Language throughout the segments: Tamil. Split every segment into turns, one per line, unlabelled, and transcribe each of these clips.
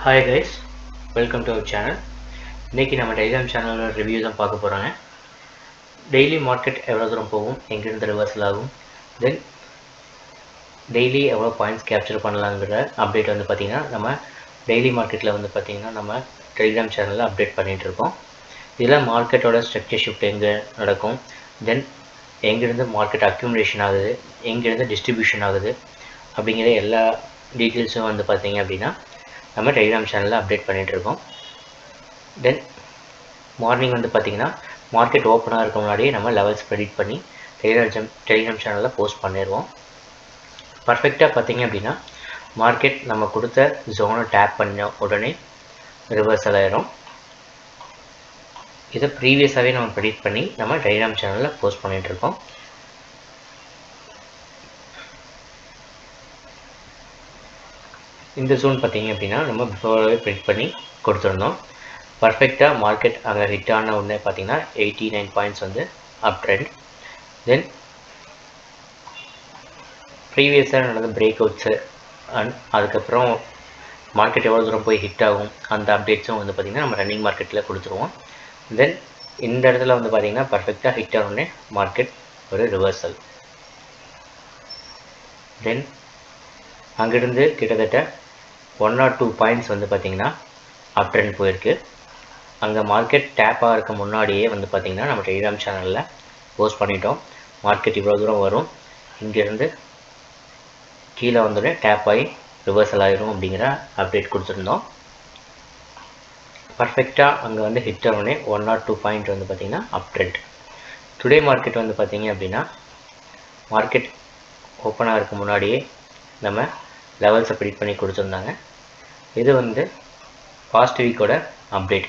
Hi guys, welcome to our channel. இன்னைக்கு நம்ம Telegram சேனலோட ரிவ்யூ தான் பார்க்க போறாங்க. டெய்லி மார்க்கெட் எவ்வளவு தூரம் போகும், எங்க இருந்து ரிவர்சல் ஆகும், தென் டெய்லி எவ்வளவு பாயிண்ட்ஸ் கேப்சர் பண்ணலாம்ங்கற அப்டேட் வந்து பாத்தீங்கன்னா நம்ம டெய்லி மார்க்கெட்ல வந்து பாத்தீங்கன்னா நம்ம Telegram சேனல்ல அப்டேட் பண்ணிட்டு இருக்கோம். இதுல மார்க்கெட்டோட ஸ்ட்ரக்சர் ஷிஃப்ட் எங்க நடக்கும், தென் எங்க இருந்து மார்க்கெட் அக்யூமுலேஷன் ஆகுது, எங்க இருந்து டிஸ்ட்ரிபியூஷன் ஆகுது அப்படிங்கற எல்லா டீடைல்ஸும் வந்து பாத்தீங்க அப்படினா நம்ம Telegram சேனல்ல அப்டேட் பண்ணிட்டு இருக்கோம். தென் மார்னிங் வந்து பாத்தீங்கன்னா மார்க்கெட் ஓபன் ஆகிறதுக்கு முன்னாடியே நம்ம லெவல்ஸ் பிரெடிக்ட் பண்ணி Telegram சேனல்ல போஸ்ட் பண்ணிடுவோம். பர்ஃபெக்ட்டா பாத்தீங்க அப்படினா மார்க்கெட் நம்ம கொடுத்த ஜோனை டேப் பண்ண உடனே ரிவர்சல் ஆயிடும். இத ப்ரீவியஸாவே நம்ம பிரெடிக்ட் பண்ணி நம்ம Telegram சேனல்ல போஸ்ட் பண்ணிட்டு இருக்கோம். இந்த ஜோன் பாத்தீங்க அப்படினா நம்ம பிஃபோராவே பிரெடிக்ட் பண்ணி கொடுத்திருந்தோம். பர்ஃபெக்ட்டா மார்க்கெட் அங்க ஹிட் ஆன உடனே பாத்தீங்கன்னா 89 பாயிண்ட்ஸ் வந்து அப் ட்ரெண்ட். தென் ப்ரீவியஸா நடந்த பிரேக் அவுட்ஸ் அண்ட் அதுக்கப்புறம் மார்க்கெட் எவ்வளவு தூரம் போய் ஹிட் ஆகும் அந்த அப்டேட்ஸும் வந்து பாத்தீங்கன்னா நம்ம ரன்னிங் மார்க்கெட்ல கொடுத்துருவோம். தென் இந்த இடத்துல வந்து பாத்தீங்கன்னா பர்ஃபெக்ட்டா ஹிட் ஆன உடனே மார்க்கெட் ஒரு ரிவர்சல். தென் அங்கிருந்து கிட்டத்தட்ட 1 or 2 பாயிண்ட்ஸ் வந்து பாத்தீங்கன்னா அப் ட்ரெண்ட் போயிருக்கு. அங்க மார்க்கெட் டேப் ஆகிறதுக்கு முன்னாடியே வந்து பாத்தீங்கன்னா நம்ம Telegram சேனல்ல போஸ்ட் பண்ணிட்டோம். மார்க்கெட் இவ்வளவு தூரம் வரும், இங்க இருந்து கீழ வந்தோடனே டேப் ஆகி ரிவர்சல் ஆயிரும் அப்படிங்கற அப்டேட் கொடுத்திருந்தோம். பர்ஃபெக்ட்டா அங்க வந்து ஹிட் ஆனோடனே 1 or 2 பாயிண்ட் வந்து பாத்தீங்கன்னா அப் ட்ரெண்ட். டுடே மார்க்கெட் வந்து பாத்தீங்க அப்படினா மார்க்கெட் ஓபன் ஆகிறதுக்கு முன்னாடியே நம்ம லெவல்ஸ் பிரெடிக்ட் பண்ணி கொடுத்திருந்தாங்க. இது வந்து பாஸ்ட் வீக்கோட அப்டேட்.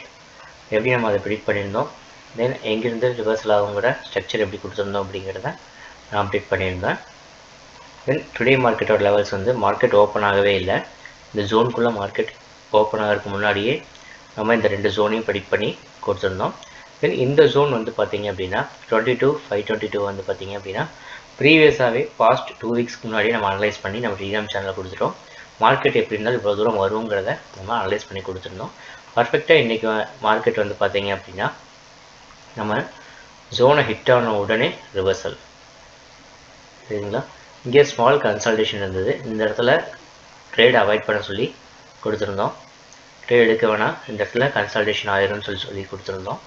எப்படி நம்ம அதை பிரெடிக்ட் பண்ணியிருந்தோம், தென் எங்கிருந்து ரிவர்சல் ஆகுங்கிற ஸ்ட்ரக்சர் எப்படி கொடுத்திருந்தோம் அப்படிங்கிறத நான் அப்டேட் பண்ணியிருந்தேன். தென் டுடே மார்க்கெட்டோட லெவல்ஸ் வந்து மார்க்கெட் ஓப்பன் ஆகவே இல்லை. இந்த ஜோனுக்குள்ளே மார்க்கெட் ஓப்பன் ஆகிறதுக்கு முன்னாடியே நம்ம இந்த ரெண்டு ஜோனையும் ப்ரெடிக்ட் பண்ணி கொடுத்துருந்தோம். தென் இந்த ஜோன் வந்து பார்த்தீங்க அப்படின்னா 22,522 வந்து பார்த்தீங்க அப்படின்னா ப்ரீவியஸாகவே பாஸ்ட் 2 வீக்ஸ்க்கு முன்னாடியே நம்ம அனலைஸ் பண்ணி நம்ம Telegram சேனலில் கொடுத்துட்டோம். மார்க்கெட் எப்படி இருந்தாலும் இவ்வளோ தூரம் வருங்கிறத நம்ம அனலைஸ் பண்ணி கொடுத்துருந்தோம். பர்ஃபெக்டாக இன்றைக்கி மார்க்கெட் வந்து பார்த்தீங்க அப்படின்னா நம்ம ஜோனை ஹிட் ஆன உடனே ரிவர்சல். சரிங்களா? இங்கே ஸ்மால் கன்சல்டேஷன் இருந்தது. இந்த இடத்துல ட்ரேட் அவாய்ட் பண்ண சொல்லி கொடுத்துருந்தோம். ட்ரேட் எடுக்க வேணாம், இந்த இடத்துல கன்சல்டேஷன் ஆயிரும்னு சொல்லி கொடுத்துருந்தோம்.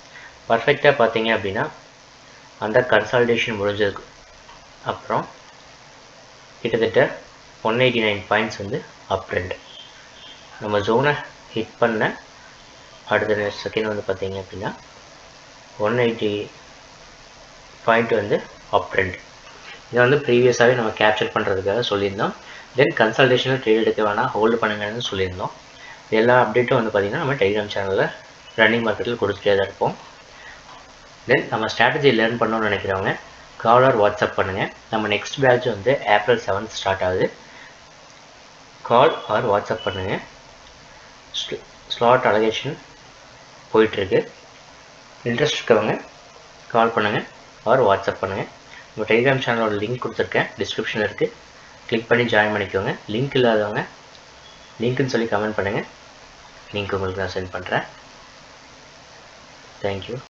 பர்ஃபெக்டாக பார்த்தீங்க அப்படின்னா அந்த கன்சல்டேஷன் முடிஞ்சதுக்கு அப்புறம் கிட்டத்தட்ட 189 பாயிண்ட்ஸ் வந்து அப் ட்ரெண்ட். நம்ம ஜோனை ஹிட் பண்ண அடுத்த செகண்ட் வந்து பார்த்தீங்க அப்படின்னா 180 பாயிண்ட் வந்து அப் ட்ரெண்ட். இதை வந்து ப்ரீவியஸாகவே நம்ம கேப்சர் பண்ணுறதுக்காக சொல்லியிருந்தோம். தென் கன்சல்டேஷனில் ட்ரேட் எடுக்க வேணாம், ஹோல்டு பண்ணுங்கன்னு சொல்லியிருந்தோம். எல்லா அப்டேட்டும் வந்து பார்த்திங்கன்னா நம்ம Telegram சேனலில் ரன்னிங் மார்க்கெட்டில் கொடுத்துட்டே தான் இருப்போம். தென் நம்ம ஸ்ட்ராட்டஜி லேர்ன் பண்ணணும்னு நினைக்கிறவங்க கால் ஆர் வாட்ஸ்அப் பண்ணுங்கள். நம்ம நெக்ஸ்ட் பேட்ச் வந்து April 7th ஸ்டார்ட் ஆகுது. கால் ஆர் வாட்ஸ்அப் பண்ணுங்கள். ஸ்லாட் அலோகேஷன் போயிட்டுருக்கு. இன்ட்ரெஸ்ட் இருக்கவங்க கால் பண்ணுங்கள் ஆர் வாட்ஸ்அப் பண்ணுங்கள். நம்ம Telegram சேனலோட லிங்க் கொடுத்துருக்கேன், டிஸ்கிரிப்ஷனில் இருக்குது. கிளிக் பண்ணி ஜாயின் பண்ணிக்கோங்க. லிங்க் இல்லாதவங்க லிங்க்குன்னு சொல்லி கமெண்ட் பண்ணுங்கள். லிங்க் உங்களுக்கு நான் சென்ட் பண்ணுறேன். தேங்க்யூ.